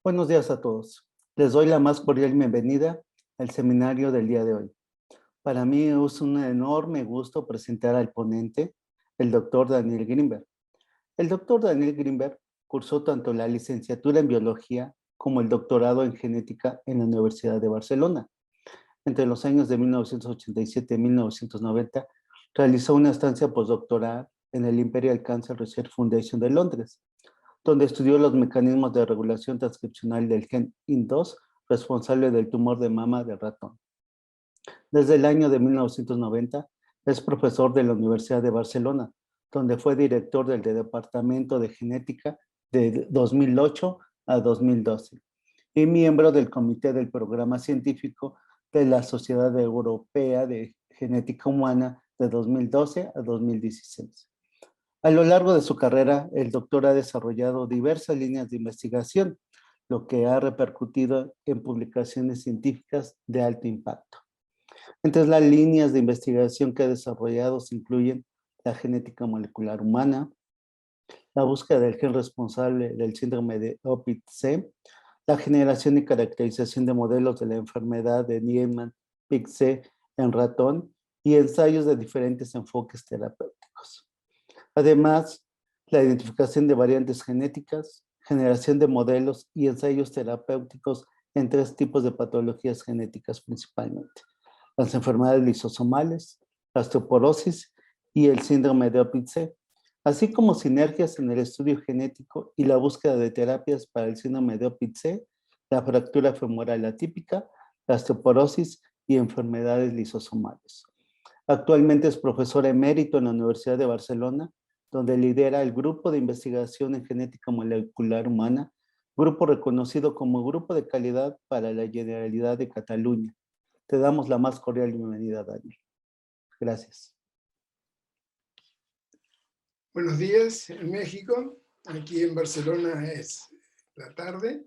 Buenos días a todos. Les doy la más cordial bienvenida al seminario del día de hoy. Para mí es un enorme gusto presentar al ponente, el doctor Daniel Grinberg. El doctor Daniel Grinberg cursó tanto la licenciatura en biología como el doctorado en genética en la Universidad de Barcelona. Entre los años de 1987 y 1990, realizó una estancia postdoctoral en el Imperial Cancer Research Foundation de Londres, donde estudió los mecanismos de regulación transcripcional del gen IN2 responsable del tumor de mama del ratón. Desde el año de 1990 es profesor de la Universidad de Barcelona, donde fue director del Departamento de Genética de 2008 a 2012 y miembro del Comité del Programa Científico de la Sociedad Europea de Genética Humana de 2012 a 2016. A lo largo de su carrera, el doctor ha desarrollado diversas líneas de investigación, lo que ha repercutido en publicaciones científicas de alto impacto. Entre las líneas de investigación que ha desarrollado se incluyen la genética molecular humana, la búsqueda del gen responsable del síndrome de OPIT-C, la generación y caracterización de modelos de la enfermedad de Niemann-Pick-C en ratón y ensayos de diferentes enfoques terapéuticos. Además, la identificación de variantes genéticas, generación de modelos y ensayos terapéuticos en 3 tipos de patologías genéticas principalmente: las enfermedades lisosomales, la osteoporosis y el síndrome de OPIT-C, así como sinergias en el estudio genético y la búsqueda de terapias para el síndrome de OPIT-C, la fractura femoral atípica, la osteoporosis y enfermedades lisosomales. Actualmente es profesor emérito en la Universidad de Barcelona, donde lidera el Grupo de Investigación en Genética Molecular Humana, grupo reconocido como Grupo de Calidad para la Generalidad de Cataluña. Te damos la más cordial bienvenida, Daniel. Gracias. Buenos días en México. Aquí en Barcelona es la tarde.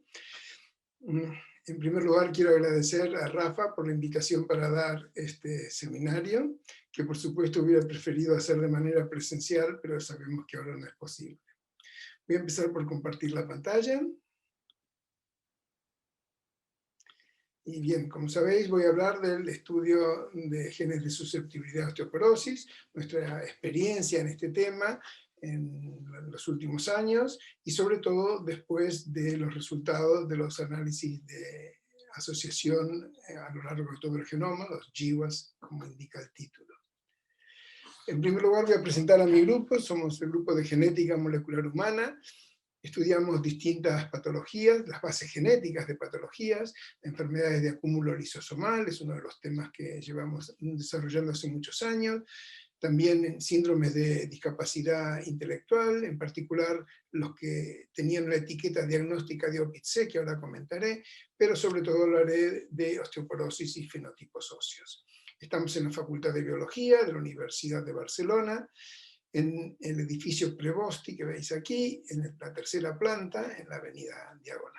En primer lugar, quiero agradecer a Rafa por la invitación para dar este seminario, que por supuesto hubiera preferido hacer de manera presencial, pero sabemos que ahora no es posible. Voy a empezar por compartir la pantalla. Y bien, como sabéis, voy a hablar del estudio de genes de susceptibilidad a osteoporosis, nuestra experiencia en este tema en los últimos años y sobre todo después de los resultados de los análisis de asociación a lo largo de todo el genoma, los GWAS, como indica el título. En primer lugar voy a presentar a mi grupo. Somos el grupo de genética molecular humana. Estudiamos distintas patologías, las bases genéticas de patologías, enfermedades de acúmulo lisosomal, es uno de los temas que llevamos desarrollando hace muchos años, también en síndromes de discapacidad intelectual, en particular los que tenían la etiqueta diagnóstica de OPIT-C, que ahora comentaré, pero sobre todo hablaré de osteoporosis y fenotipos óseos. Estamos en la Facultad de Biología de la Universidad de Barcelona, en el edificio Prebosti que veis aquí, en la tercera planta, en la avenida Diagonal.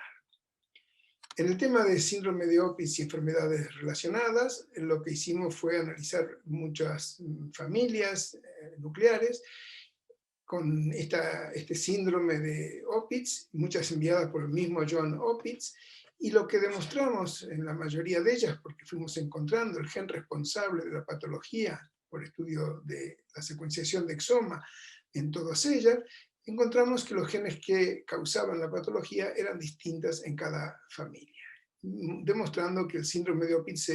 En el tema de síndrome de Opitz y enfermedades relacionadas, lo que hicimos fue analizar muchas familias nucleares con este síndrome de Opitz, muchas enviadas por el mismo John Opitz, y lo que demostramos en la mayoría de ellas, porque fuimos encontrando el gen responsable de la patología por estudio de la secuenciación de exoma en todas ellas, encontramos que los genes que causaban la patología eran distintas en cada familia, demostrando que el síndrome de Opitz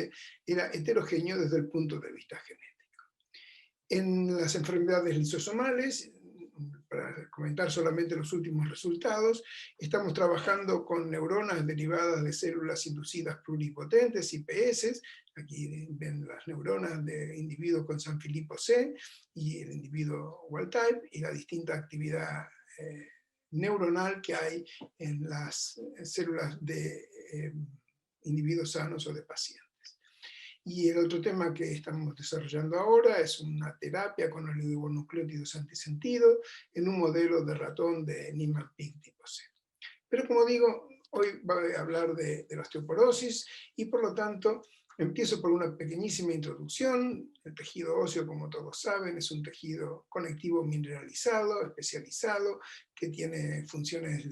era heterogéneo desde el punto de vista genético. En las enfermedades lisosomales, para comentar solamente los últimos resultados, estamos trabajando con neuronas derivadas de células inducidas pluripotentes, IPS. Aquí ven las neuronas de individuo con Sanfilippo C y el individuo wild type, y la distinta actividad neuronal que hay en las células de individuos sanos o de pacientes. Y el otro tema que estamos desarrollando ahora es una terapia con oligonucleótidos antisentido en un modelo de ratón de Niemann-Pick tipo C. Pero como digo, hoy voy a hablar de la osteoporosis y por lo tanto empiezo por una pequeñísima introducción. El tejido óseo, como todos saben, es un tejido conectivo mineralizado, especializado, que tiene funciones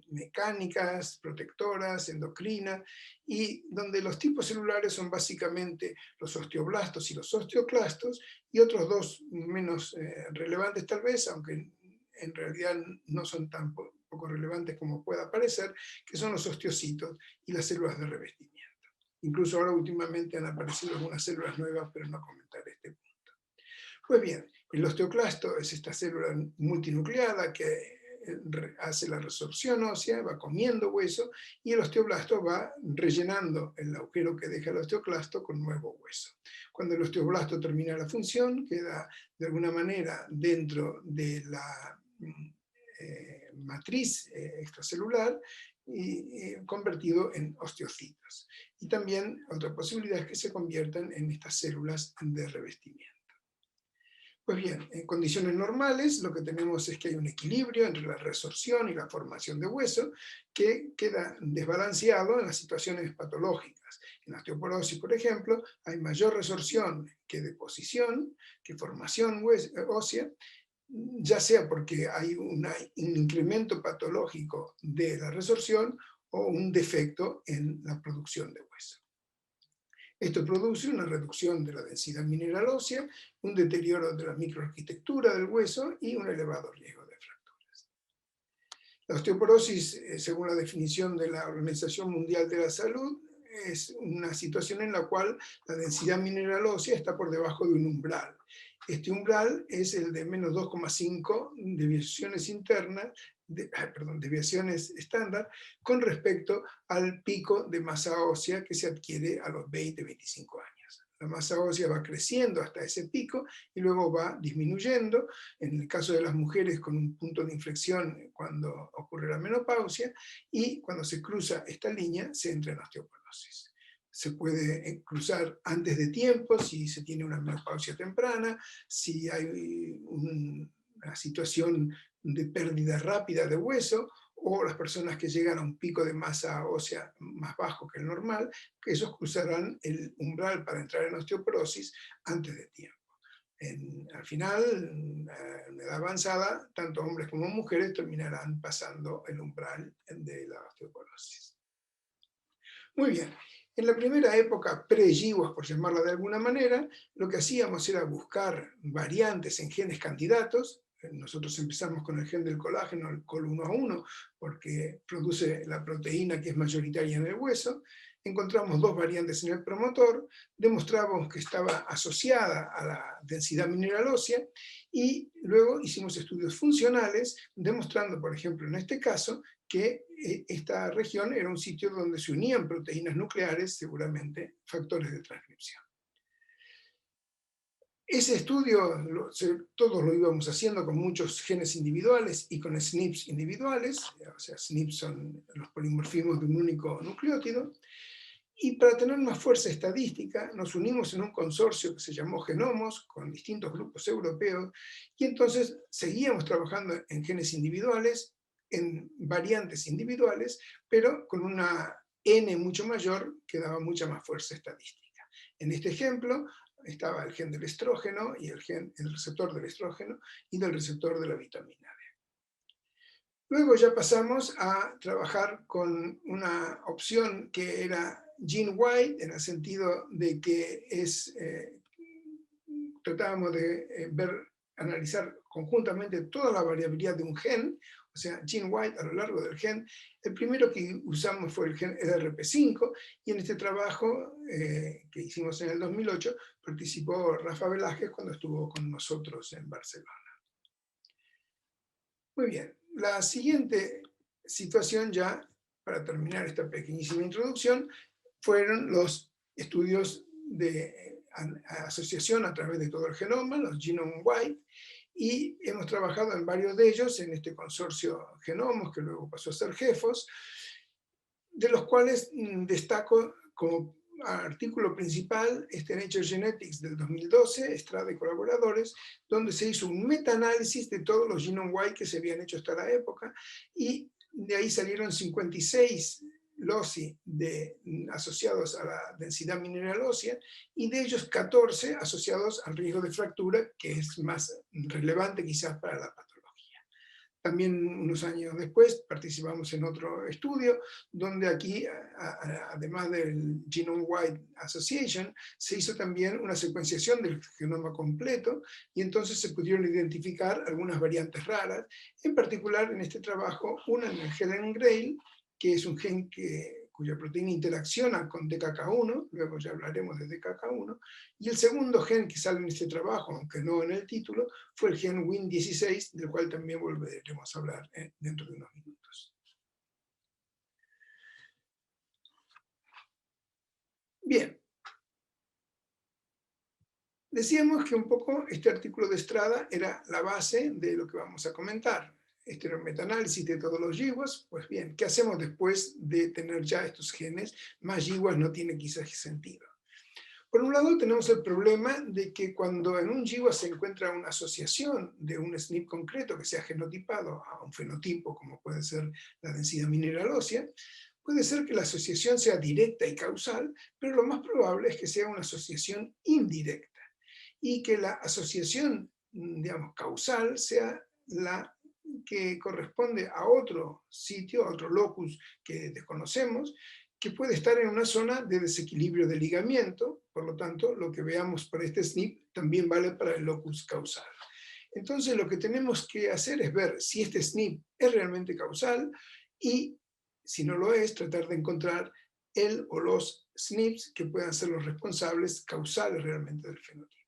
mecánicas, protectoras, endocrinas, y donde los tipos celulares son básicamente los osteoblastos y los osteoclastos, y otros dos menos relevantes tal vez, aunque en realidad no son tan poco relevantes como pueda parecer, que son los osteocitos y las células de revestimiento. Incluso ahora últimamente han aparecido algunas células nuevas, pero no comentaré este punto. Pues bien, el osteoclasto es esta célula multinucleada que hace la resorción ósea, va comiendo hueso, y el osteoblasto va rellenando el agujero que deja el osteoclasto con nuevo hueso. Cuando el osteoblasto termina la función, queda de alguna manera dentro de la matriz extracelular y convertido en osteocitos. Y también otra posibilidad es que se conviertan en estas células de revestimiento. Pues bien, en condiciones normales lo que tenemos es que hay un equilibrio entre la resorción y la formación de hueso que queda desbalanceado en las situaciones patológicas. En la osteoporosis, por ejemplo, hay mayor resorción que deposición, que formación ósea, ya sea porque hay un incremento patológico de la resorción o un defecto en la producción de hueso. Esto produce una reducción de la densidad mineral ósea, un deterioro de la microarquitectura del hueso y un elevado riesgo de fracturas. La osteoporosis, según la definición de la Organización Mundial de la Salud, es una situación en la cual la densidad mineral ósea está por debajo de un umbral. Este umbral es el de menos 2,5 deviaciones internas, deviaciones estándar, con respecto al pico de masa ósea que se adquiere a los 20-25 años. La masa ósea va creciendo hasta ese pico y luego va disminuyendo, en el caso de las mujeres con un punto de inflexión cuando ocurre la menopausia, y cuando se cruza esta línea se entra en osteoporosis. Se puede cruzar antes de tiempo si se tiene una menopausia temprana, si hay una situación de pérdida rápida de hueso, o las personas que llegan a un pico de masa ósea más bajo que el normal, que esos cruzarán el umbral para entrar en osteoporosis antes de tiempo. Al final, en edad avanzada, tanto hombres como mujeres terminarán pasando el umbral de la osteoporosis. Muy bien. En la primera época pre-GWAS, por llamarla de alguna manera, lo que hacíamos era buscar variantes en genes candidatos. Nosotros empezamos con el gen del colágeno, el COL1A1, porque produce la proteína que es mayoritaria en el hueso, encontramos dos variantes en el promotor, demostramos que estaba asociada a la densidad mineral ósea y luego hicimos estudios funcionales demostrando, por ejemplo, en este caso, que esta región era un sitio donde se unían proteínas nucleares, seguramente factores de transcripción. Ese estudio todos lo íbamos haciendo con muchos genes individuales y con SNPs individuales, o sea, SNPs son los polimorfismos de un único nucleótido, y para tener más fuerza estadística nos unimos en un consorcio que se llamó Genomos, con distintos grupos europeos, y entonces seguíamos trabajando en genes individuales, en variantes individuales, pero con una N mucho mayor que daba mucha más fuerza estadística. En este ejemplo estaba el gen del estrógeno y el receptor del estrógeno y del receptor de la vitamina D. Luego ya pasamos a trabajar con una opción que era GeneWide, en el sentido de que tratábamos de analizar conjuntamente toda la variabilidad de un gen, o sea, GeneWide a lo largo del gen. El primero que usamos fue el gen ERP5, y en este trabajo que hicimos en el 2008 participó Rafa Velázquez cuando estuvo con nosotros en Barcelona. Muy bien, la siguiente situación ya, para terminar esta pequeñísima introducción, fueron los estudios de asociación a través de todo el genoma, los Genome-Wide, y hemos trabajado en varios de ellos en este consorcio Genomos, que luego pasó a ser GEFOS, de los cuales destaco como artículo principal este Nature Genetics del 2012, Estrada y colaboradores, donde se hizo un metaanálisis de todos los Genome-Wide que se habían hecho hasta la época, y de ahí salieron 56 loci asociados a la densidad mineral ósea, y de ellos 14 asociados al riesgo de fractura, que es más relevante quizás para la patología. También unos años después participamos en otro estudio, donde aquí, además del Genome-Wide Association, se hizo también una secuenciación del genoma completo, y entonces se pudieron identificar algunas variantes raras, en particular en este trabajo, una en el Helen Grail, que es un gen cuya proteína interacciona con DKK1, luego ya hablaremos de DKK1, y el segundo gen que sale en este trabajo, aunque no en el título, fue el gen Win16, del cual también volveremos a hablar dentro de unos minutos. Bien. Decíamos que un poco este artículo de Estrada era la base de lo que vamos a comentar. Este era un metaanálisis de todos los GWAS. Pues bien, ¿qué hacemos después de tener ya estos genes? Más GWAS no tiene quizás sentido. Por un lado tenemos el problema de que cuando en un GWAS se encuentra una asociación de un SNP concreto que sea genotipado a un fenotipo, como puede ser la densidad mineral ósea, puede ser que la asociación sea directa y causal, pero lo más probable es que sea una asociación indirecta, y que la asociación, digamos, causal sea la que corresponde a otro sitio, a otro locus que desconocemos, que puede estar en una zona de desequilibrio de ligamiento. Por lo tanto, lo que veamos para este SNP también vale para el locus causal. Entonces, lo que tenemos que hacer es ver si este SNP es realmente causal, y si no lo es, tratar de encontrar el o los SNPs que puedan ser los responsables causales realmente del fenotipo.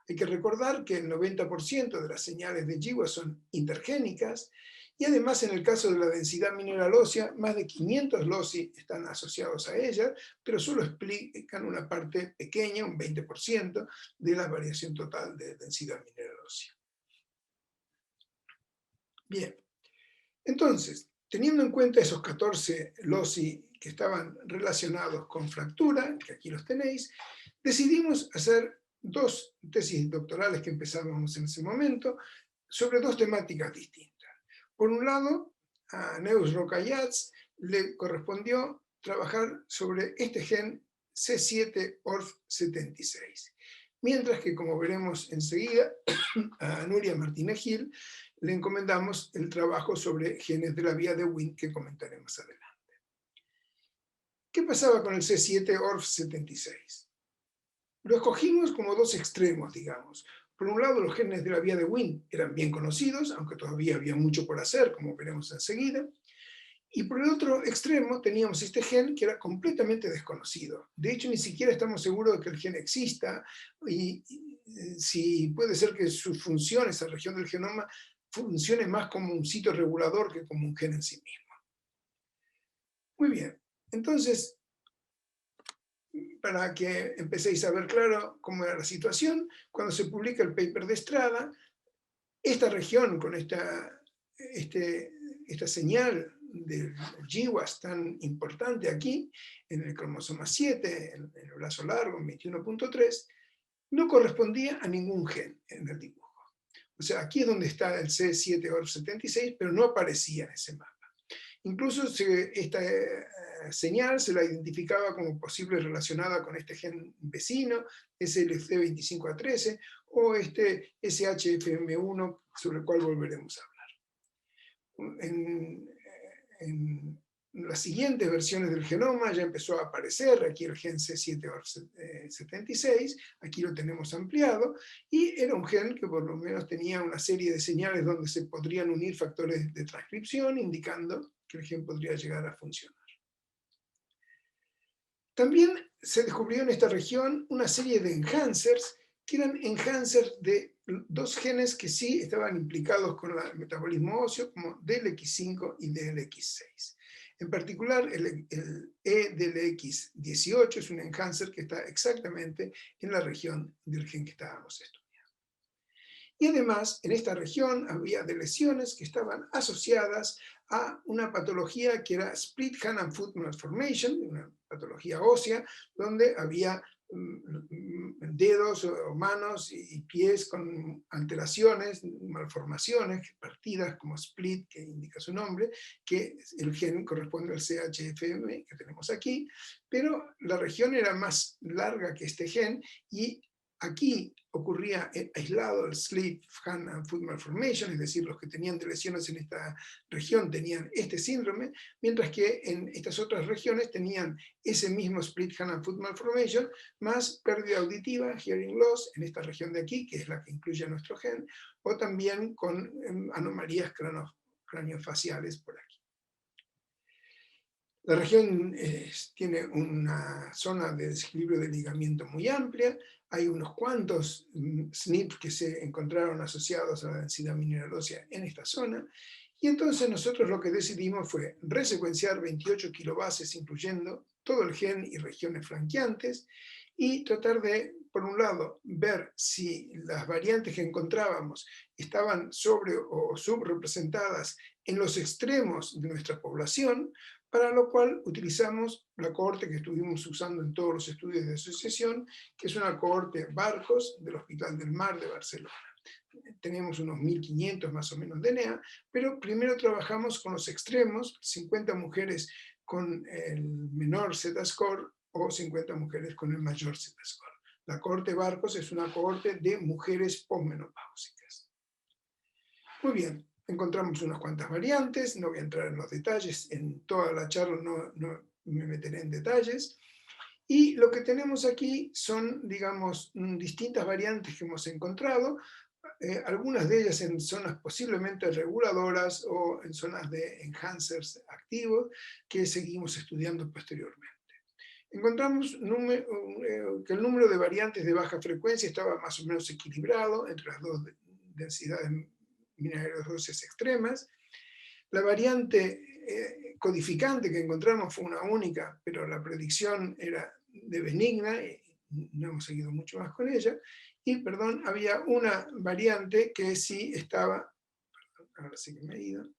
Hay que recordar que el 90% de las señales de GWAS son intergénicas, y además en el caso de la densidad mineral ósea, más de 500 loci están asociados a ella, pero solo explican una parte pequeña, un 20%, de la variación total de densidad mineral ósea. Bien, entonces, teniendo en cuenta esos 14 loci que estaban relacionados con fractura, que aquí los tenéis, decidimos hacer dos tesis doctorales que empezábamos en ese momento sobre dos temáticas distintas. Por un lado, a Neus Rocayats le correspondió trabajar sobre este gen C7orf76, mientras que, como veremos enseguida, a Nuria Martínez Gil le encomendamos el trabajo sobre genes de la vía de Wnt, que comentaré más adelante. ¿Qué pasaba con el C7orf76? Lo escogimos como dos extremos, digamos. Por un lado, los genes de la vía de Wnt eran bien conocidos, aunque todavía había mucho por hacer, como veremos enseguida. Y por el otro extremo teníamos este gen que era completamente desconocido. De hecho, ni siquiera estamos seguros de que el gen exista y si puede ser que su función, esa región del genoma, funcione más como un sitio regulador que como un gen en sí mismo. Muy bien, entonces, para que empecéis a ver claro cómo era la situación, cuando se publica el paper de Estrada, esta región con esta señal del GWAS tan importante aquí, en el cromosoma 7, en el brazo largo, en 21.3, no correspondía a ningún gen en el dibujo. O sea, aquí es donde está el C7ORF76, pero no aparecía en ese mapa. Incluso esta señal se la identificaba como posible relacionada con este gen vecino, SLC25A13, o este SHFM1, sobre el cual volveremos a hablar. En las siguientes versiones del genoma ya empezó a aparecer aquí el gen C7ORF76, aquí lo tenemos ampliado, y era un gen que por lo menos tenía una serie de señales donde se podrían unir factores de transcripción, indicando que el gen podría llegar a funcionar. También se descubrió en esta región una serie de enhancers, que eran enhancers de dos genes que sí estaban implicados con el metabolismo óseo, como DLX5 y DLX6. En particular, el EDLX18 es un enhancer que está exactamente en la región del gen que estábamos estudiando. Y además, en esta región había lesiones que estaban asociadas a una patología que era Split Hand and Foot Malformation, una patología ósea, donde había dedos o manos y pies con alteraciones, malformaciones, partidas como split, que indica su nombre, que el gen corresponde al CHFM que tenemos aquí, pero la región era más larga que este gen y aquí ocurría aislado el Split Hand and Foot Malformation, es decir, los que tenían lesiones en esta región tenían este síndrome, mientras que en estas otras regiones tenían ese mismo Split Hand and Foot Malformation, más pérdida auditiva, hearing loss, en esta región de aquí, que es la que incluye nuestro gen, o también con anomalías craniofaciales por aquí. La región tiene una zona de desequilibrio de ligamiento muy amplia, hay unos cuantos SNPs que se encontraron asociados a la densidad mineral ósea en esta zona, y entonces nosotros lo que decidimos fue resecuenciar 28 kilobases, incluyendo todo el gen y regiones flanqueantes, y tratar de, por un lado, ver si las variantes que encontrábamos estaban sobre o subrepresentadas en los extremos de nuestra población, para lo cual utilizamos la cohorte que estuvimos usando en todos los estudios de asociación, que es una cohorte Barcos del Hospital del Mar de Barcelona. Tenemos unos 1500 más o menos DNA, pero primero trabajamos con los extremos, 50 mujeres con el menor Z-score o 50 mujeres con el mayor Z-score. La cohorte Barcos es una cohorte de mujeres posmenopáusicas. Muy bien. Encontramos unas cuantas variantes, no voy a entrar en los detalles, en toda la charla no me meteré en detalles. Y lo que tenemos aquí son, digamos, distintas variantes que hemos encontrado, algunas de ellas en zonas posiblemente reguladoras o en zonas de enhancers activos que seguimos estudiando posteriormente. Encontramos que el número de variantes de baja frecuencia estaba más o menos equilibrado entre las dos densidades minerales óseas extremas. La variante codificante que encontramos fue una única, pero la predicción era de benigna, y no hemos seguido mucho más con ella. Y, perdón, había una variante que sí estaba, ahora sí que me he ido,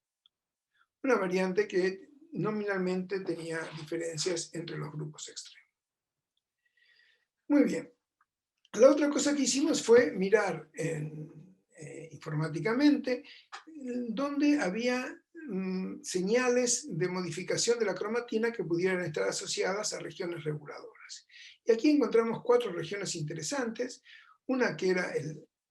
una variante que nominalmente tenía diferencias entre los grupos extremos. Muy bien. La otra cosa que hicimos fue mirar informáticamente donde había señales de modificación de la cromatina que pudieran estar asociadas a regiones reguladoras. Y aquí encontramos 4 regiones interesantes, una que era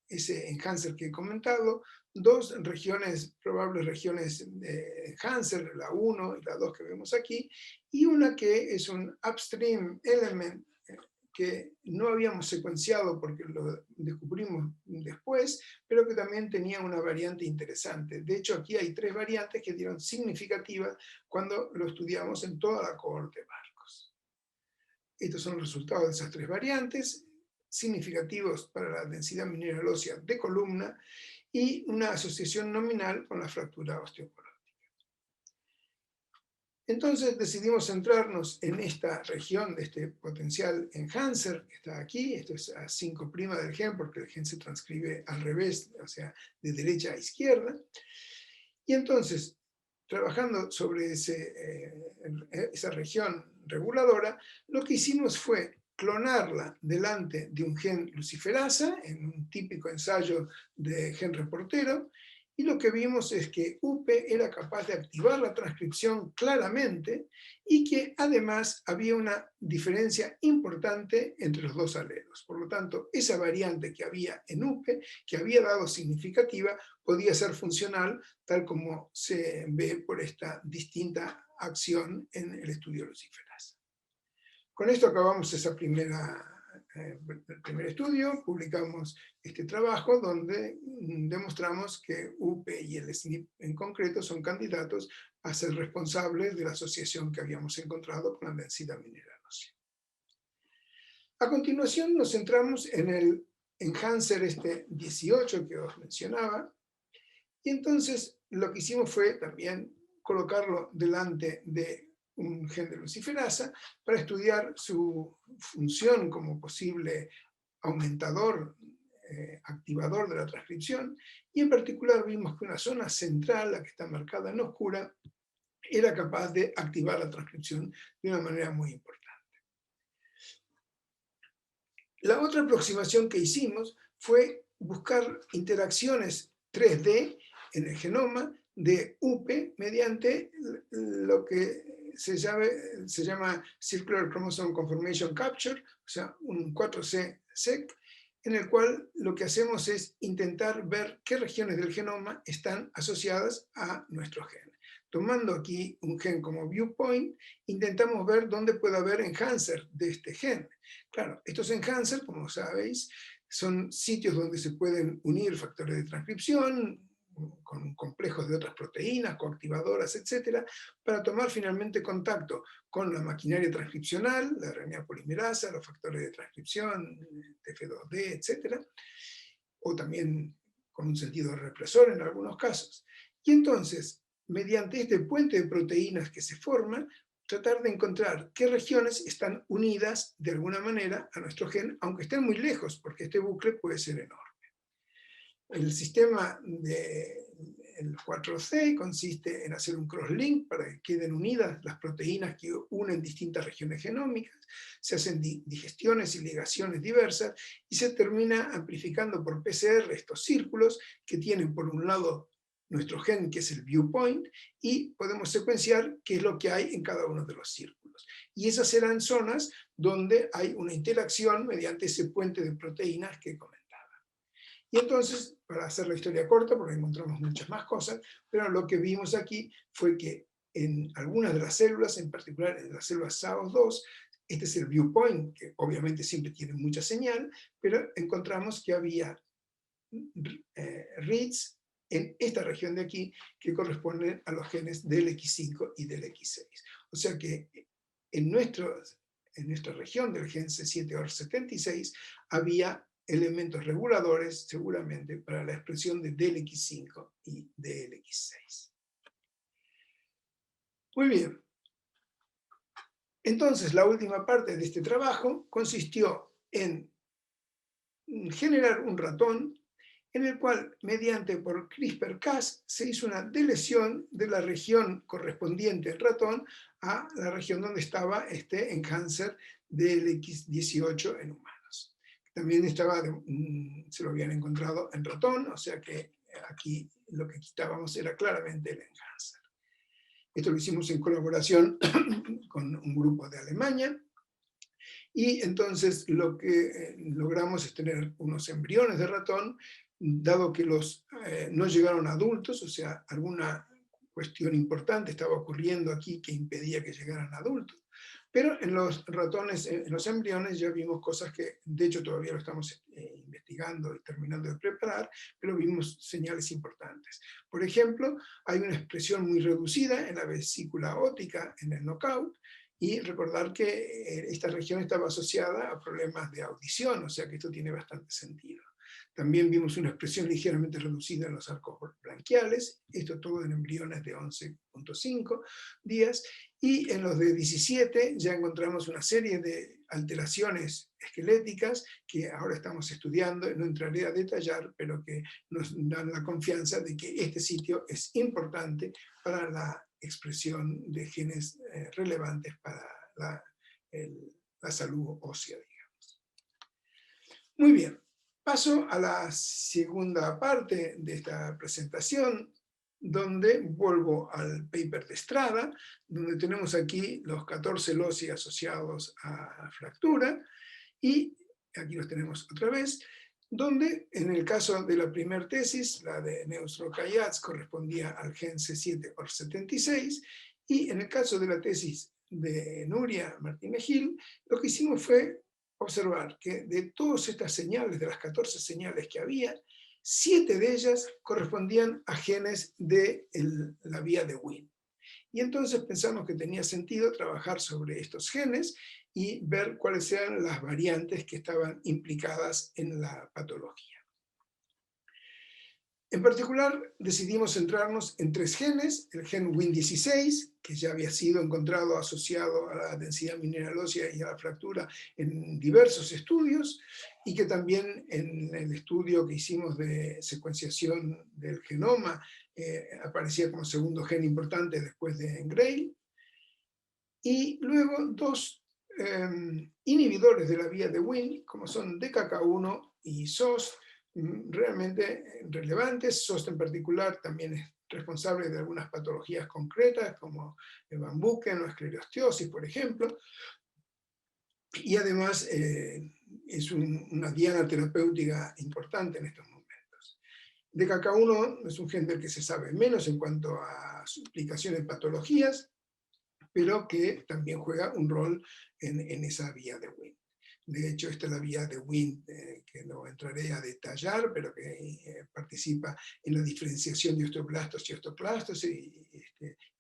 ese enhancer que he comentado, 2 regiones, probables regiones de enhancer, la 1 y la 2 que vemos aquí, y una que es un upstream element que no habíamos secuenciado porque lo descubrimos después, pero que también tenía una variante interesante. De hecho, aquí hay 3 variantes que dieron significativas cuando lo estudiamos en toda la cohorte Marcos. Estos son los resultados de esas 3 variantes, significativos para la densidad mineral ósea de columna y una asociación nominal con la fractura osteoporótica. Entonces decidimos centrarnos en esta región de este potencial enhancer que está aquí. Esto es a 5' del gen, porque el gen se transcribe al revés, o sea, de derecha a izquierda. Y entonces, trabajando sobre esa región reguladora, lo que hicimos fue clonarla delante de un gen luciferasa, en un típico ensayo de gen reportero, y lo que vimos es que UPE era capaz de activar la transcripción claramente y que además había una diferencia importante entre los 2 alelos. Por lo tanto, esa variante que había en UPE, que había dado significativa, podía ser funcional, tal como se ve por esta distinta acción en el estudio luciferasa. Con esto acabamos el primer estudio, publicamos este trabajo donde demostramos que UPE y el SNP en concreto son candidatos a ser responsables de la asociación que habíamos encontrado con la densidad mineral ósea. A continuación nos centramos en el enhancer 18 que os mencionaba, y entonces lo que hicimos fue también colocarlo delante de un gen de luciferasa para estudiar su función como posible aumentador, activador de la transcripción, y en particular vimos que una zona central, la que está marcada en oscura, era capaz de activar la transcripción de una manera muy importante. La otra aproximación que hicimos fue buscar interacciones 3D en el genoma de UPE mediante lo que se llama Circular Chromosome Conformation Capture, o sea, un 4C-seq, en el cual lo que hacemos es intentar ver qué regiones del genoma están asociadas a nuestro gen. Tomando aquí un gen como viewpoint, intentamos ver dónde puede haber enhancer de este gen. Claro, estos enhancers, como sabéis, son sitios donde se pueden unir factores de transcripción con complejos de otras proteínas, coactivadoras, etcétera, para tomar finalmente contacto con la maquinaria transcripcional, la RNA polimerasa, los factores de transcripción, TF2D, etcétera, o también con un sentido represor en algunos casos. Y entonces, mediante este puente de proteínas que se forma, tratar de encontrar qué regiones están unidas de alguna manera a nuestro gen, aunque estén muy lejos, porque este bucle puede ser enorme. El sistema del 4C consiste en hacer un crosslink para que queden unidas las proteínas que unen distintas regiones genómicas, se hacen digestiones y ligaciones diversas y se termina amplificando por PCR estos círculos que tienen por un lado nuestro gen, que es el viewpoint, y podemos secuenciar qué es lo que hay en cada uno de los círculos. Y esas serán zonas donde hay una interacción mediante ese puente de proteínas que comentaba. Y entonces, para hacer la historia corta, porque encontramos muchas más cosas, pero lo que vimos aquí fue que en algunas de las células, en particular en las células SAOS2, este es el viewpoint, que obviamente siempre tiene mucha señal, pero encontramos que había reads en esta región de aquí que corresponden a los genes del X5 y del X6. O sea que en nuestra región del gen C7OR76 había elementos reguladores seguramente para la expresión de DLX5 y DLX6. Muy bien. Entonces, la última parte de este trabajo consistió en generar un ratón en el cual, mediante por CRISPR-Cas, se hizo una delesión de la región correspondiente al ratón a la región donde estaba este enhancer del X18 en humanos. También se lo habían encontrado en ratón, o sea que aquí lo que quitábamos era claramente el enhancer. Esto lo hicimos en colaboración con un grupo de Alemania. Y entonces lo que logramos es tener unos embriones de ratón, dado que no llegaron a adultos, o sea, alguna cuestión importante estaba ocurriendo aquí que impedía que llegaran a adultos. Pero en los ratones, en los embriones, ya vimos cosas que, de hecho, todavía lo estamos investigando y terminando de preparar, pero vimos señales importantes. Por ejemplo, hay una expresión muy reducida en la vesícula óptica, en el knockout, y recordar que esta región estaba asociada a problemas de audición, o sea que esto tiene bastante sentido. También vimos una expresión ligeramente reducida en los arcos branquiales, esto todo en embriones de 11.5 días, y en los de 17 ya encontramos una serie de alteraciones esqueléticas que ahora estamos estudiando, no entraré a detallar, pero que nos dan la confianza de que este sitio es importante para la expresión de genes relevantes para la salud ósea, digamos. Muy bien, paso a la segunda parte de esta presentación, donde vuelvo al paper de Estrada, donde tenemos aquí los 14 loci asociados a fractura, y aquí los tenemos otra vez, donde en el caso de la primera tesis, la de Neustro-Kayatz, correspondía al gen C7-OR76, y en el caso de la tesis de Nuria Martínez-Gil, lo que hicimos fue observar que de todas estas señales, de las 14 señales que había, 7 de ellas correspondían a genes de la vía de Wnt. Y entonces pensamos que tenía sentido trabajar sobre estos genes y ver cuáles eran las variantes que estaban implicadas en la patología. En particular, decidimos centrarnos en 3 genes, el gen Wnt16, que ya había sido encontrado asociado a la densidad mineral ósea y a la fractura en diversos estudios, y que también en el estudio que hicimos de secuenciación del genoma aparecía como segundo gen importante después de Engrail. Y luego 2 inhibidores de la vía de Wnt, como son DKK1 y SOS, realmente relevantes. SOS en particular también es responsable de algunas patologías concretas, como el Van Buchen o esclerosteosis, por ejemplo. Y además es una diana terapéutica importante en estos momentos. DKK1 es un gen del que se sabe menos en cuanto a su implicación en patologías, pero que también juega un rol en esa vía de Wnt. De hecho, esta es la vía de Wnt, que no entraré a detallar, pero que participa en la diferenciación de osteoblastos y osteoclastos y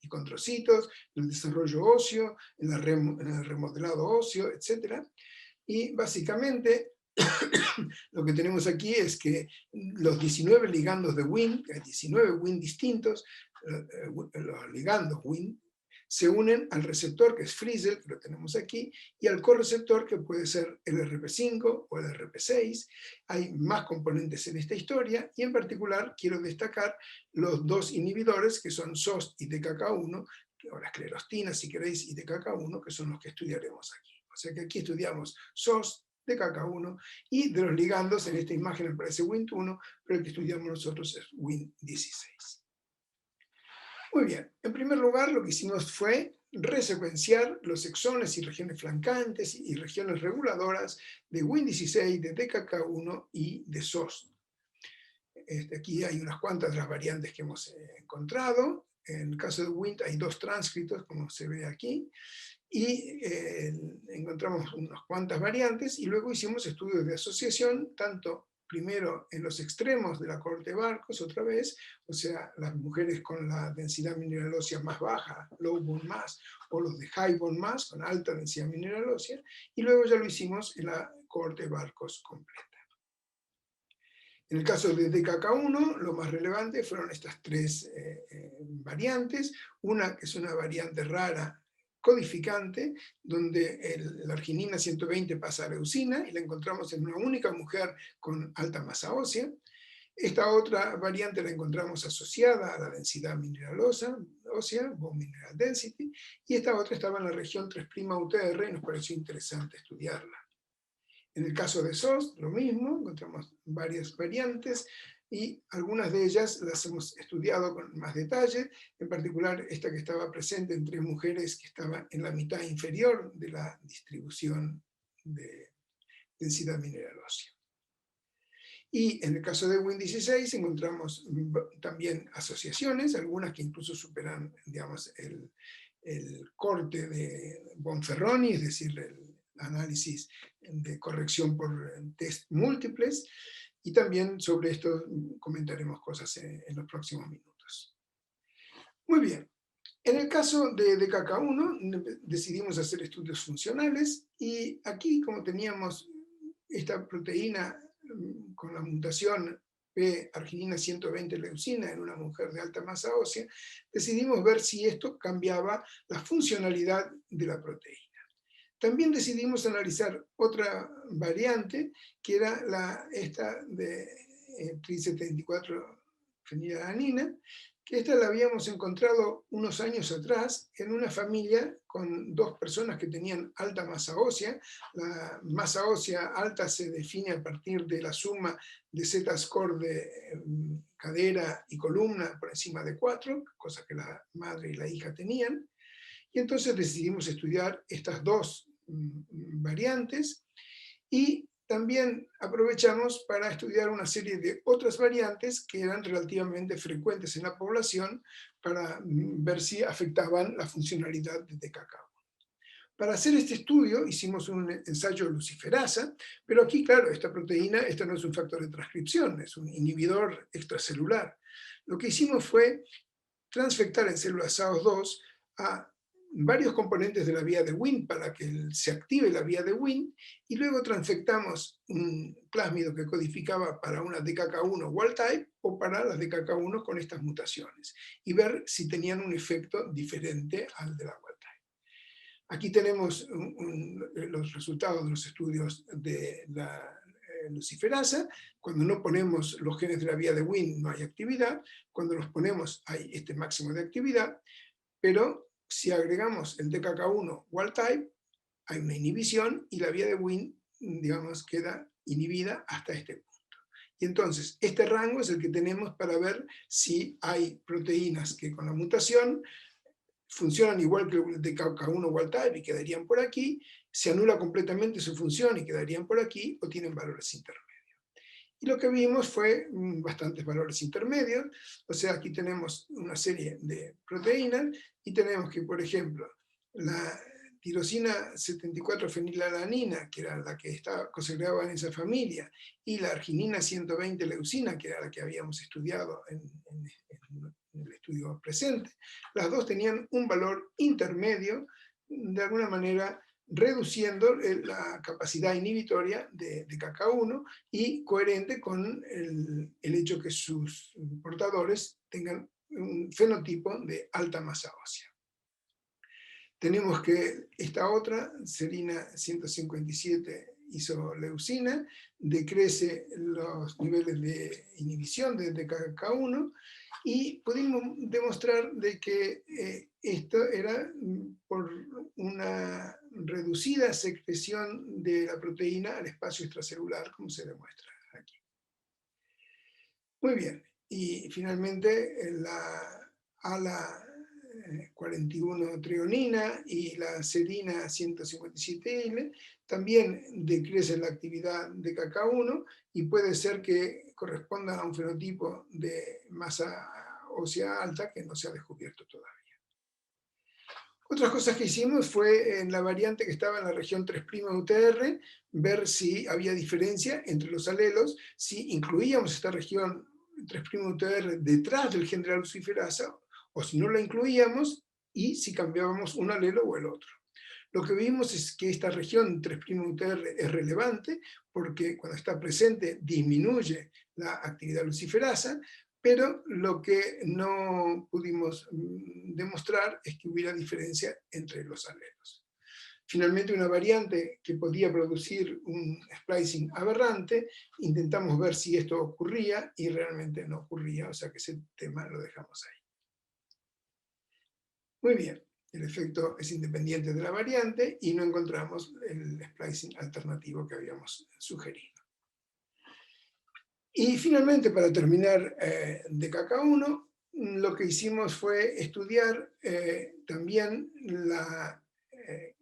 condrocitos, en el desarrollo óseo, en el remodelado óseo, etc. Y básicamente lo que tenemos aquí es que los 19 ligandos de Wnt, hay 19 Wnt distintos, los ligandos Wnt, se unen al receptor que es Frizzle, que lo tenemos aquí, y al correceptor que puede ser el RP5 o el RP6. Hay más componentes en esta historia, y en particular quiero destacar los 2 inhibidores que son SOS y DKK1, o la esclerostina si queréis, y DKK1, que son los que estudiaremos aquí. O sea que aquí estudiamos SOS, DKK1, y de los ligandos, en esta imagen aparece Wnt1, pero el que estudiamos nosotros es Wnt16. Muy bien, en primer lugar lo que hicimos fue resecuenciar los exones y regiones flancantes y regiones reguladoras de Wnt16, de DKK1 y de SOS. Aquí hay unas cuantas de las variantes que hemos encontrado. En el caso de Wnt hay 2 tránscritos, como se ve aquí, y encontramos unas cuantas variantes, y luego hicimos estudios de asociación, tanto primero en los extremos de la cohorte Barcos, otra vez, o sea, las mujeres con la densidad mineral ósea más baja, low bone mass, o los de high bone mass, con alta densidad mineral ósea, y luego ya lo hicimos en la cohorte Barcos completa. En el caso de DKK1, lo más relevante fueron estas 3 variantes, una que es una variante rara codificante, donde la arginina 120 pasa a leucina, y la encontramos en una única mujer con alta masa ósea. Esta otra variante la encontramos asociada a la densidad mineral ósea, bone mineral density, y esta otra estaba en la región 3' UTR, y nos pareció interesante estudiarla. En el caso de SOS, lo mismo, encontramos varias variantes, y algunas de ellas las hemos estudiado con más detalle, en particular esta que estaba presente en 3 mujeres que estaba en la mitad inferior de la distribución de densidad mineral ósea. Y en el caso de Wnt16 encontramos también asociaciones, algunas que incluso superan, digamos, el corte de Bonferroni, es decir, el análisis de corrección por test múltiples, y también sobre esto comentaremos cosas en los próximos minutos. Muy bien. En el caso de DKK1 decidimos hacer estudios funcionales, y aquí, como teníamos esta proteína con la mutación P-arginina 120 leucina en una mujer de alta masa ósea, decidimos ver si esto cambiaba la funcionalidad de la proteína. También decidimos analizar otra variante, que era esta de tri-74-fenilalanina, que esta la habíamos encontrado unos años atrás en una familia con dos personas que tenían alta masa ósea. La masa ósea alta se define a partir de la suma de Z-score de cadera y columna por encima de 4, cosa que la madre y la hija tenían. Y entonces decidimos estudiar estas dos variantes, y también aprovechamos para estudiar una serie de otras variantes que eran relativamente frecuentes en la población, para ver si afectaban la funcionalidad de DKK1. Para hacer este estudio hicimos un ensayo de luciferasa, pero aquí, claro, esta proteína, no es un factor de transcripción, es un inhibidor extracelular. Lo que hicimos fue transfectar en células SAOS2 a varios componentes de la vía de Wnt para que se active la vía de Wnt, y luego transfectamos un plásmido que codificaba para una DKK1 wild type o para las DKK1 con estas mutaciones, y ver si tenían un efecto diferente al de la wild type. Aquí tenemos los resultados de los estudios de la luciferasa. Cuando no ponemos los genes de la vía de Wnt no hay actividad, cuando los ponemos hay este máximo de actividad, pero si agregamos el DKK1 wild type, hay una inhibición y la vía de Wnt, digamos, queda inhibida hasta este punto. Y entonces, este rango es el que tenemos para ver si hay proteínas que con la mutación funcionan igual que el DKK1 wild type y quedarían por aquí, se anula completamente su función y quedarían por aquí, o tienen valores intermedios. Y lo que vimos fue bastantes valores intermedios. O sea, aquí tenemos una serie de proteínas y tenemos que, por ejemplo, la tirosina 74-fenilalanina, que era la que estaba cosegregada en esa familia, y la arginina 120 leucina, que era la que habíamos estudiado en el estudio presente, las dos tenían un valor intermedio, de alguna manera reduciendo la capacidad inhibitoria de DKK1 y coherente con el hecho que sus portadores tengan un fenotipo de alta masa ósea. Tenemos que esta otra, serina 157 isoleucina, decrece los niveles de inhibición de DKK1, y pudimos demostrar de que esto era por una reducida secreción de la proteína al espacio extracelular, como se demuestra aquí. Muy bien, y finalmente la ALA 41-treonina y la serina 157L también decrecen la actividad de DKK1, y puede ser que correspondan a un fenotipo de masa ósea alta que no se ha descubierto todavía. Otras cosas que hicimos fue, en la variante que estaba en la región 3' UTR, ver si había diferencia entre los alelos, si incluíamos esta región 3' UTR detrás del gen de la luciferasa, o si no la incluíamos, y si cambiábamos un alelo o el otro. Lo que vimos es que esta región 3' UTR es relevante, porque cuando está presente disminuye la actividad luciferasa, pero lo que no pudimos demostrar es que hubiera diferencia entre los alelos. Finalmente, una variante que podía producir un splicing aberrante, intentamos ver si esto ocurría, y realmente no ocurría, o sea que ese tema lo dejamos ahí. Muy bien, el efecto es independiente de la variante y no encontramos el splicing alternativo que habíamos sugerido. Y finalmente, para terminar DKK1, lo que hicimos fue estudiar también la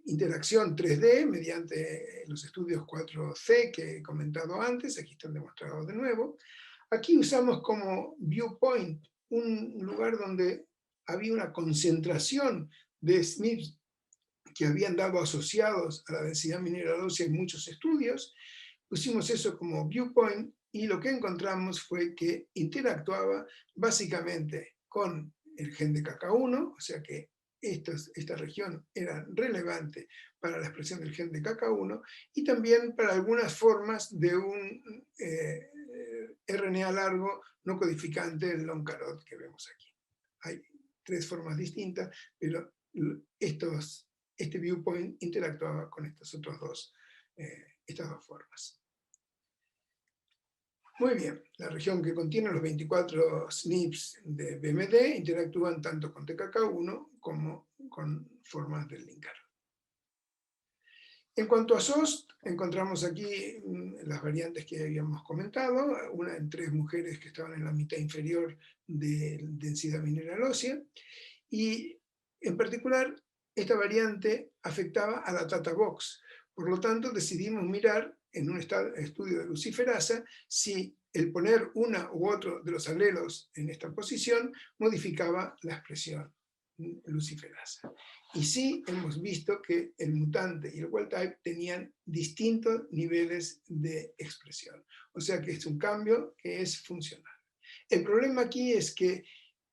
interacción 3D mediante los estudios 4C que he comentado antes. Aquí están demostrados de nuevo. Aquí usamos como viewpoint un lugar donde había una concentración de SNPs que habían dado asociados a la densidad mineral ósea en muchos estudios. Pusimos eso como viewpoint y lo que encontramos fue que interactuaba básicamente con el gen de KK1, o sea que esta región era relevante para la expresión del gen de KK1 y también para algunas formas de un RNA largo no codificante, el long carot que vemos aquí. Hay 3 formas distintas, pero este viewpoint interactuaba con estas dos formas. Muy bien, la región que contiene los 24 SNPs de BMD interactúan tanto con TKK1 como con formas del linkar. En cuanto a SOS, encontramos aquí las variantes que habíamos comentado, una en 3 mujeres que estaban en la mitad inferior de densidad mineral ósea, y en particular esta variante afectaba a la Tata Box. Por lo tanto, decidimos mirar en un estudio de luciferasa si el poner una u otro de los alelos en esta posición modificaba la expresión luciferasa. Y sí hemos visto que el mutante y el wild type tenían distintos niveles de expresión. O sea que es un cambio que es funcional. El problema aquí es que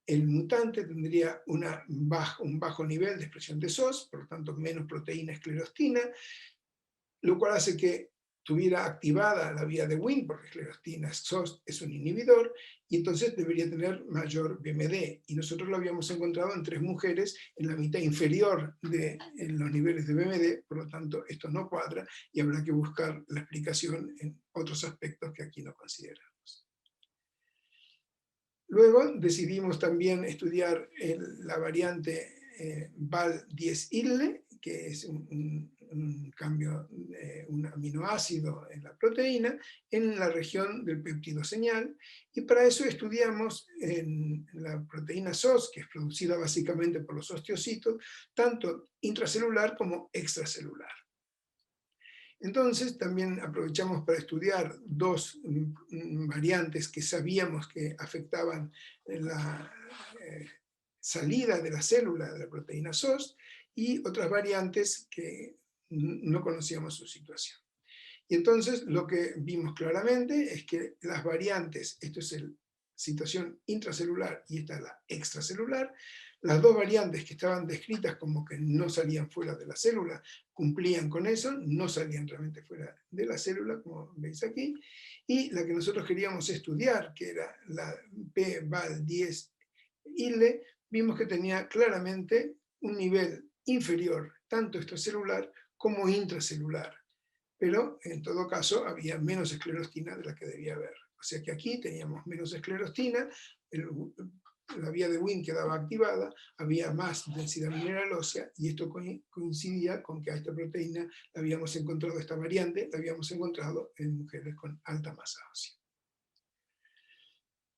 el mutante tendría un bajo nivel de expresión de SOS, por lo tanto menos proteína esclerostina, lo cual hace que tuviera activada la vía de Wnt, porque esclerostina SOS es un inhibidor, y entonces debería tener mayor BMD. Y nosotros lo habíamos encontrado en 3 mujeres en la mitad inferior de los niveles de BMD, por lo tanto esto no cuadra y habrá que buscar la explicación en otros aspectos que aquí no consideramos. Luego decidimos también estudiar la variante Val10-ILE, que es un cambio de un aminoácido en la proteína, en la región del péptido señal, y para eso estudiamos en la proteína SOS, que es producida básicamente por los osteocitos, tanto intracelular como extracelular. Entonces también aprovechamos para estudiar 2 variantes que sabíamos que afectaban la salida de la célula de la proteína SOS y otras variantes que no conocíamos su situación. Y entonces lo que vimos claramente es que las variantes, esto es la situación intracelular y esta es la extracelular, las 2 variantes que estaban descritas como que no salían fuera de la célula, cumplían con eso, no salían realmente fuera de la célula, como veis aquí, y la que nosotros queríamos estudiar, que era la P-Val10-ILE, vimos que tenía claramente un nivel inferior, tanto extracelular como intracelular, pero en todo caso había menos esclerostina de la que debía haber. O sea que aquí teníamos menos esclerostina, la vía de Wnt quedaba activada, había más densidad mineral ósea, y esto coincidía con que a esta proteína la habíamos encontrado, esta variante, la habíamos encontrado en mujeres con alta masa ósea.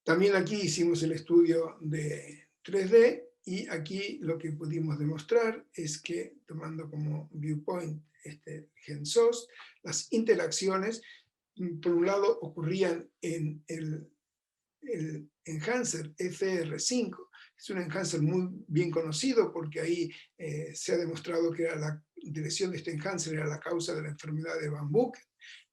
También aquí hicimos el estudio de 3D, y aquí lo que pudimos demostrar es que, tomando como viewpoint este gen SOS, las interacciones, por un lado, ocurrían en el enhancer FR5, es un enhancer muy bien conocido porque ahí se ha demostrado que la dirección de este enhancer era la causa de la enfermedad de Van Buchen.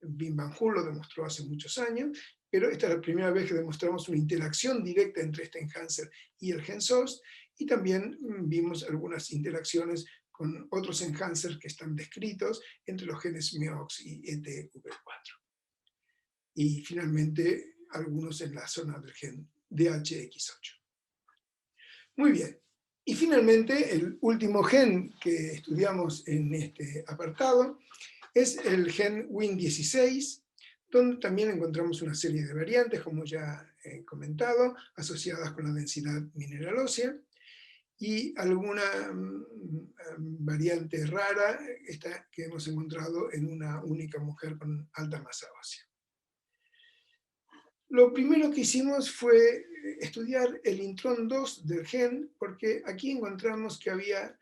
Bing Van Hu lo demostró hace muchos años, pero esta es la primera vez que demostramos una interacción directa entre este enhancer y el gen SOS, y también vimos algunas interacciones con otros enhancers que están descritos entre los genes MEOX y ETV4. Y finalmente algunos en la zona del gen DHX8. Muy bien. Y finalmente el último gen que estudiamos en este apartado es el gen Wnt16, donde también encontramos una serie de variantes, como ya he comentado, asociadas con la densidad mineral ósea, y alguna variante rara esta que hemos encontrado en una única mujer con alta masa ósea. Lo primero que hicimos fue estudiar el intrón 2 del gen, porque aquí encontramos que había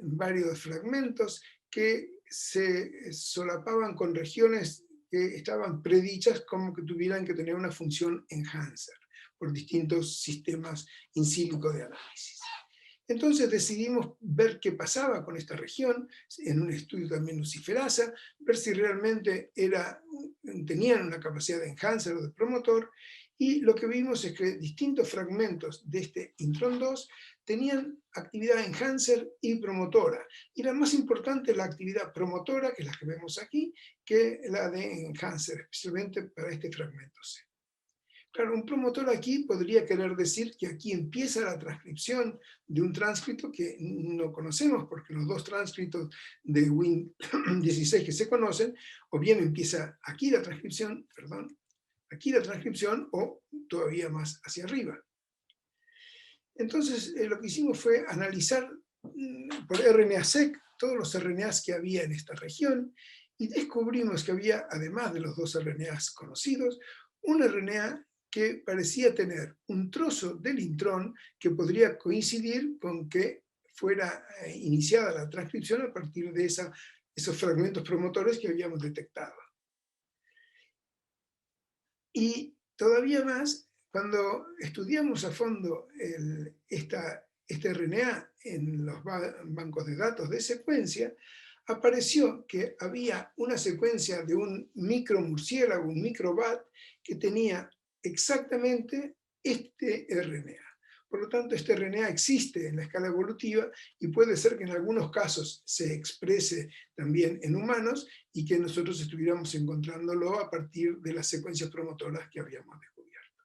varios fragmentos que se solapaban con regiones que estaban predichas como que tuvieran que tener una función enhancer por distintos sistemas in silico de análisis. Entonces decidimos ver qué pasaba con esta región, en un estudio también luciferasa, ver si realmente tenían una capacidad de enhancer o de promotor, y lo que vimos es que distintos fragmentos de este intron 2 tenían actividad enhancer y promotora, y la más importante es la actividad promotora, que es la que vemos aquí, que la de enhancer, especialmente para este fragmento C. Claro, un promotor aquí podría querer decir que aquí empieza la transcripción de un tránscrito que no conocemos, porque los dos tránscritos de Win16 que se conocen, o bien empieza aquí la transcripción, o todavía más hacia arriba. Entonces, lo que hicimos fue analizar por RNA-seq todos los RNAs que había en esta región, y descubrimos que había, además de los dos RNAs conocidos, un RNA que parecía tener un trozo del intrón que podría coincidir con que fuera iniciada la transcripción a partir de esos fragmentos promotores que habíamos detectado. Y todavía más, cuando estudiamos a fondo este RNA en los bancos de datos de secuencia, apareció que había una secuencia de un micromurciélago, un microbat, que tenía exactamente este RNA. Por lo tanto, este RNA existe en la escala evolutiva y puede ser que en algunos casos se exprese también en humanos y que nosotros estuviéramos encontrándolo a partir de las secuencias promotoras que habíamos descubierto.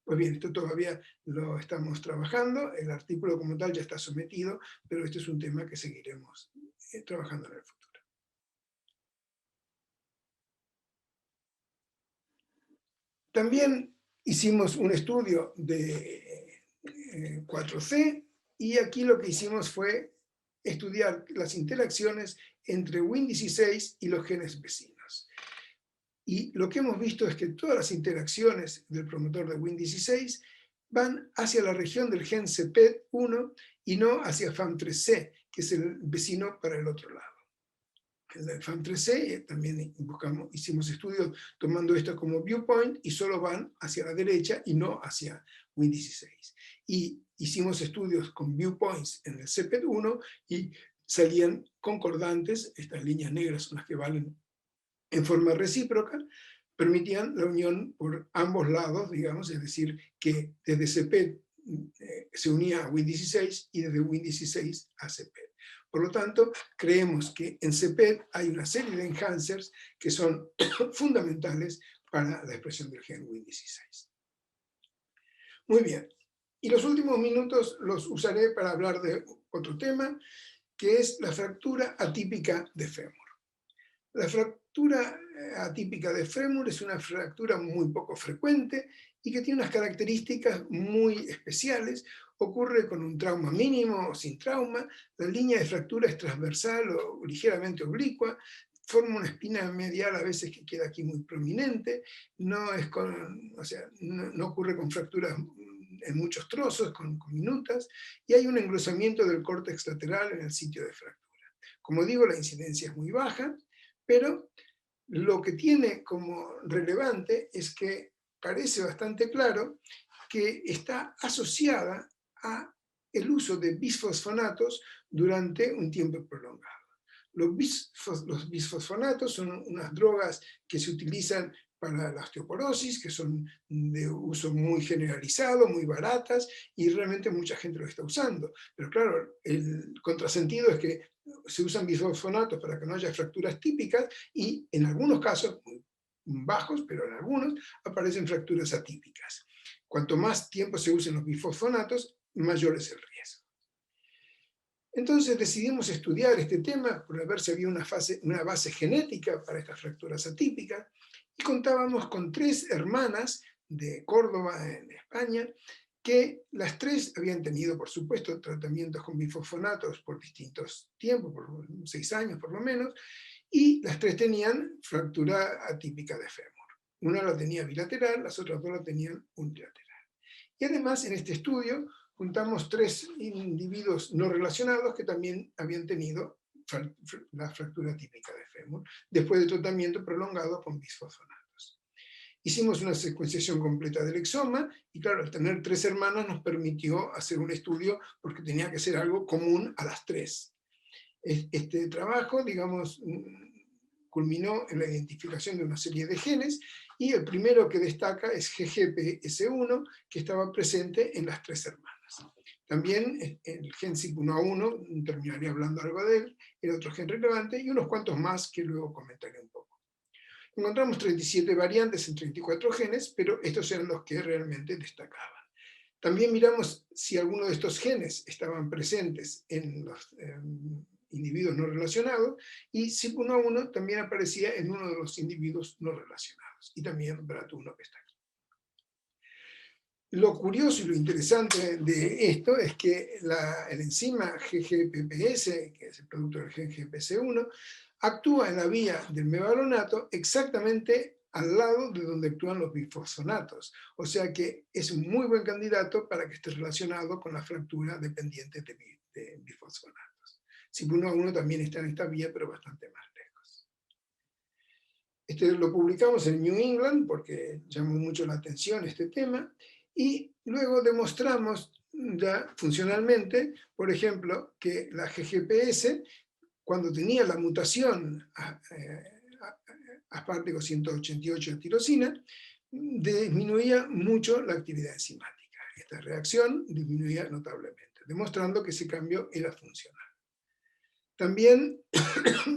Pues bien, esto todavía lo estamos trabajando, el artículo como tal ya está sometido, pero este es un tema que seguiremos trabajando en el futuro. También hicimos un estudio de 4C, y aquí lo que hicimos fue estudiar las interacciones entre Win16 y los genes vecinos. Y lo que hemos visto es que todas las interacciones del promotor de Win16 van hacia la región del gen CPED1 y no hacia FAM3C, que es el vecino para el otro lado. En el FAM3C también hicimos estudios tomando esto como viewpoint y solo van hacia la derecha y no hacia Win16. Y hicimos estudios con viewpoints en el CPED1 y salían concordantes, estas líneas negras son las que valen en forma recíproca, permitían la unión por ambos lados, digamos, es decir, que desde CPED se unía a Win16 y desde Win16 a CPED. Por lo tanto, creemos que en CPED hay una serie de enhancers que son fundamentales para la expresión del gen Win16. Muy bien. Y los últimos minutos los usaré para hablar de otro tema, que es la fractura atípica de fémur. La fractura atípica de fémur es una fractura muy poco frecuente y que tiene unas características muy especiales. Ocurre con un trauma mínimo o sin trauma, la línea de fractura es transversal o ligeramente oblicua, forma una espina medial a veces que queda aquí muy prominente, no ocurre con fracturas en muchos trozos, con minutas, y hay un engrosamiento del córtex lateral en el sitio de fractura. Como digo, la incidencia es muy baja, pero lo que tiene como relevante es que parece bastante claro que está asociada a el uso de bisfosfonatos durante un tiempo prolongado. Los bisfosfonatos son unas drogas que se utilizan para la osteoporosis, que son de uso muy generalizado, muy baratas, y realmente mucha gente lo está usando. Pero claro, el contrasentido es que se usan bisfosfonatos para que no haya fracturas típicas, y en algunos casos, muy bajos, pero en algunos, aparecen fracturas atípicas. Cuanto más tiempo se usen los bisfosfonatos, mayor es el riesgo. Entonces decidimos estudiar este tema para ver si había una base genética para estas fracturas atípicas, y contábamos con 3 hermanas de Córdoba, en España, que las 3 habían tenido, por supuesto, tratamientos con bifosfonatos por distintos tiempos, por 6 años por lo menos, y las 3 tenían fractura atípica de fémur. Una la tenía bilateral, las otras 2 la tenían unilateral. Y además, en este estudio, juntamos 3 individuos no relacionados que también habían tenido la fractura típica de fémur, después de tratamiento prolongado con bisfosfonatos. Hicimos una secuenciación completa del exoma, y claro, al tener 3 hermanas nos permitió hacer un estudio, porque tenía que ser algo común a las 3. Este trabajo, digamos, culminó en la identificación de una serie de genes, y el primero que destaca es GGPS1, que estaba presente en las 3 hermanas. También el gen CYP1A1, terminaré hablando algo de él, era otro gen relevante, y unos cuantos más que luego comentaré un poco. Encontramos 37 variantes en 34 genes, pero estos eran los que realmente destacaban. También miramos si alguno de estos genes estaban presentes en los individuos no relacionados, y CYP1A1 también aparecía en uno de los individuos no relacionados, y también BRAT1 que está aquí. Lo curioso y lo interesante de esto es que el enzima GGPPS, que es el producto del gen GPC1, actúa en la vía del mevallonato exactamente al lado de donde actúan los bifosfonatos. O sea que es un muy buen candidato para que esté relacionado con la fractura dependiente de bifosfonatos. CYP1A1 también está en esta vía, pero bastante más lejos. Lo publicamos en New England porque llamó mucho la atención este tema, y luego demostramos ya funcionalmente, por ejemplo, que la GGPS, cuando tenía la mutación aspartico 188 de tirosina, disminuía mucho la actividad enzimática. Esta reacción disminuía notablemente, demostrando que ese cambio era funcional. También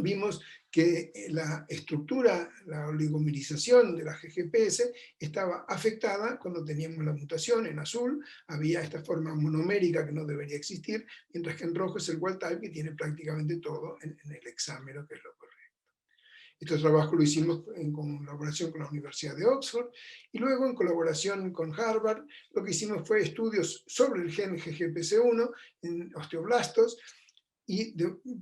vimos que la estructura, la oligomerización de la GGPS estaba afectada cuando teníamos la mutación. En azul había esta forma monomérica que no debería existir, mientras que en rojo es el wild type, que tiene prácticamente todo en el hexámero, que es lo correcto. Este trabajo lo hicimos en colaboración con la Universidad de Oxford, y luego en colaboración con Harvard lo que hicimos fue estudios sobre el gen GGPS1 en osteoblastos, y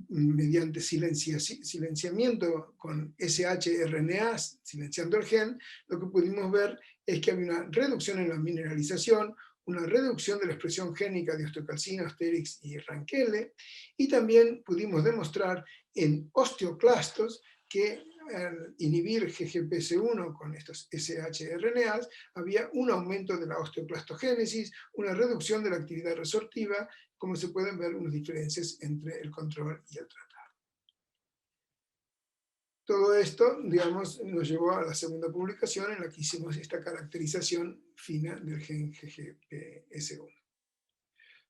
mediante silenciamiento con shRNA, silenciando el gen, lo que pudimos ver es que había una reducción en la mineralización, una reducción de la expresión génica de osteocalcina, Asterix y Rankele, y también pudimos demostrar en osteoclastos que al inhibir GGPS1 con estos shRNAs, había un aumento de la osteoclastogénesis, una reducción de la actividad resortiva, como se pueden ver unas diferencias entre el control y el tratado. Todo esto, digamos, nos llevó a la segunda publicación en la que hicimos esta caracterización fina del gen GGPS1.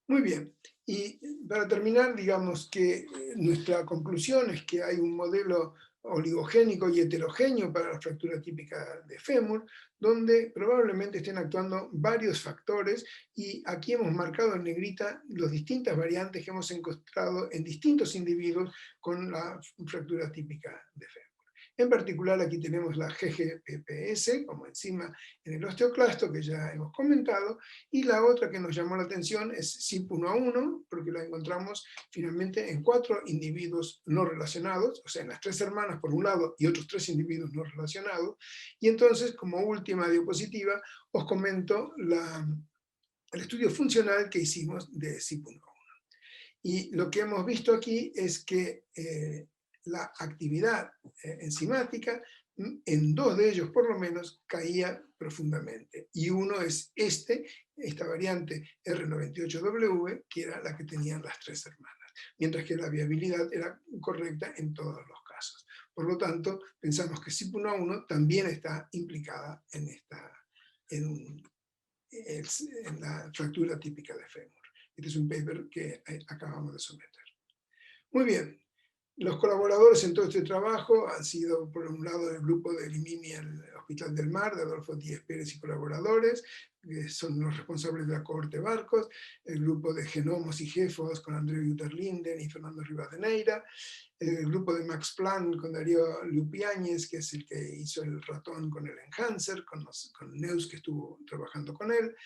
Muy bien, y para terminar, digamos que nuestra conclusión es que hay un modelo oligogénico y heterogéneo para la fractura típica de fémur, donde probablemente estén actuando varios factores, y aquí hemos marcado en negrita las distintas variantes que hemos encontrado en distintos individuos con la fractura típica de fémur. En particular aquí tenemos la GGPPS como enzima en el osteoclasto, que ya hemos comentado, y la otra que nos llamó la atención es CYP1A1, porque la encontramos finalmente en 4 individuos no relacionados, o sea, en las 3 hermanas por un lado y otros 3 individuos no relacionados. Y entonces, como última diapositiva, os comento el estudio funcional que hicimos de CYP1A1. Y lo que hemos visto aquí es que la actividad enzimática en 2 de ellos por lo menos caía profundamente, y uno es esta variante R98W, que era la que tenían las 3 hermanas, mientras que la viabilidad era correcta en todos los casos. Por lo tanto, pensamos que CYP1A1 también está implicada en la fractura típica de fémur. Este es un paper que acabamos de someter. Muy bien. Los colaboradores en todo este trabajo han sido, por un lado, el grupo de Limini al Hospital del Mar, de Adolfo Díez Pérez y colaboradores, que son los responsables de la cohorte Barcos, el grupo de Genomos y Jefos con Andreu Uterlinden y Fernando Rivadeneira, el grupo de Max Planck con Darío Lupiáñez, que es el que hizo el ratón con el enhancer, con Neus, que estuvo trabajando con él.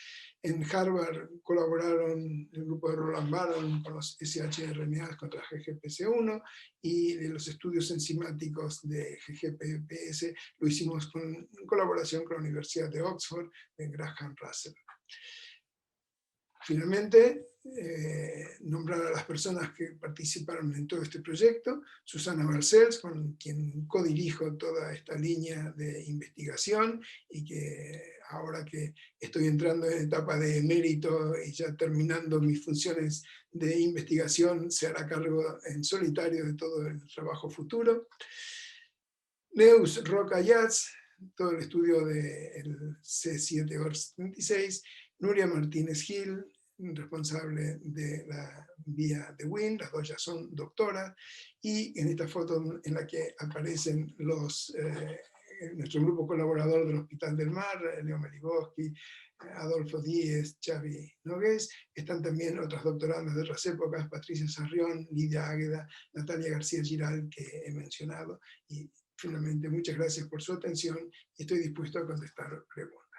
En Harvard colaboraron el grupo de Roland Barron con los shRNAs contra GGPS1, y de los estudios enzimáticos de GGPPS lo hicimos en colaboración con la Universidad de Oxford, de Graham Russell. Finalmente, nombrar a las personas que participaron en todo este proyecto: Susana Barcels, con quien codirijo toda esta línea de investigación, y que ahora que estoy entrando en etapa de emérito y ya terminando mis funciones de investigación, se hará cargo en solitario de todo el trabajo futuro. Neus Roca Yats, todo el estudio del C7-76, Nuria Martínez Gil, responsable de la vía de WIN, las dos ya son doctoras, y en esta foto en la que aparecen nuestro grupo colaborador del Hospital del Mar, Leo Meligoski, Adolfo Díez, Xavi Nogués, están también otras doctorandas de otras épocas: Patricia Sarrión, Lidia Águeda, Natalia García Giral, que he mencionado. Y finalmente, muchas gracias por su atención y estoy dispuesto a contestar preguntas.